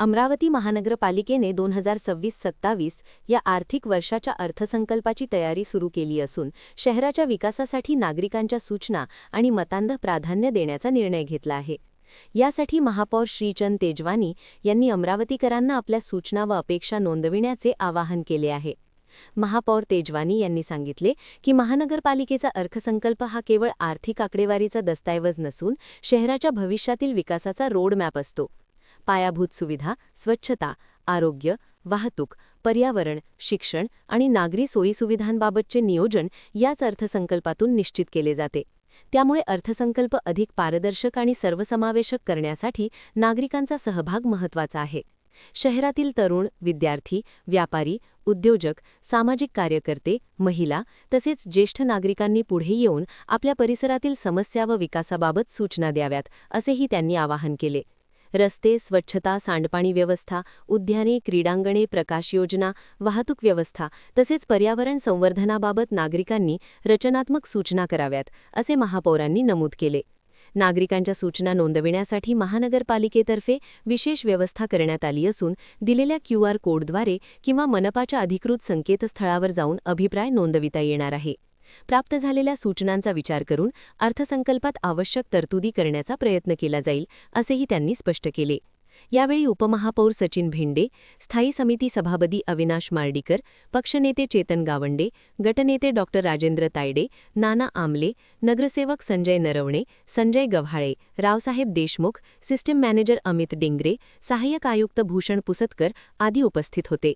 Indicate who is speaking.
Speaker 1: अमरावती महानगरपालिकेने 2026-27 या आर्थिक वर्षाच्या अर्थसंकल्पाची तयारी सुरू केली असून शहराच्या विकासासाठी नागरिकांच्या सूचना आणि मतांना प्राधान्य देण्याचा निर्णय घेतला आहे। यासाठी महापौर श्रीचंद तेजवानी यांनी अमरावतीकरांना आपल्या सूचना व अपेक्षा नोंदविण्याचे आवाहन केले आहे। महापौर तेजवानी यांनी सांगितले की महानगरपालिकेचा अर्थसंकल्प हा केवळ आर्थिक आकडेवारीचा दस्तऐवज नसून शहराच्या भविष्यातील विकासाचा रोडमॅप असतो। पायाभूत सुविधा, स्वच्छता, आरोग्य, वाहतूक, पर्यावरण, शिक्षण आणि नागरी सोयीसुविधांबाबतचे नियोजन याच अर्थसंकल्पातून निश्चित केले जाते। त्यामुळे अर्थसंकल्प अधिक पारदर्शक आणि सर्वसमावेशक करण्यासाठी नागरिकांचा सहभाग महत्त्वाचा आहे। शहरातील तरुण, विद्यार्थी, व्यापारी, उद्योजक, सामाजिक कार्यकर्ते, महिला तसेच ज्येष्ठ नागरिकांनी पुढे येऊन आपल्या परिसरातील समस्या व विकासाबाबत सूचना द्याव्यात, असेही त्यांनी आवाहन केले। रस्ते, स्वच्छता, सांडपाणी व्यवस्था, उद्याने, क्रीडांगणे, प्रकाश योजना, वाहतूक व्यवस्था तसेच पर्यावरण संवर्धनाबाबत नागरिकांनी रचनात्मक सूचना कराव्यात, असे महापौरांनी नमूद केले। नागरिकांच्या सूचना नोंदविण्यासाठी महानगरपालिकेतर्फे विशेष व्यवस्था करण्यात आली असून दिलेल्या QR कोडद्वारे किंवा मनपाच्या अधिकृत संकेतस्थळावर जाऊन अभिप्राय नोंदविता येणार आहे। प्राप्त झालेल्या सूचनांचा विचार करून अर्थसंकल्पात आवश्यक तरतुदी करण्याचा प्रयत्न केला जाईल, असेही त्यांनी स्पष्ट केले। यावेळी उपमहापौर सचिन भेंडे, स्थायी समिती सभापती अविनाश मार्डीकर, पक्षनेते चेतन गावंडे, गटनेते डॉ राजेंद्र तायडे, नाना आमले, नगरसेवक संजय नरवणे, संजय गव्हाळे, रावसाहेब देशमुख, सिस्टीम मॅनेजर अमित डिंगरे, सहाय्यक आयुक्त भूषण पुसतकर आदी उपस्थित होते।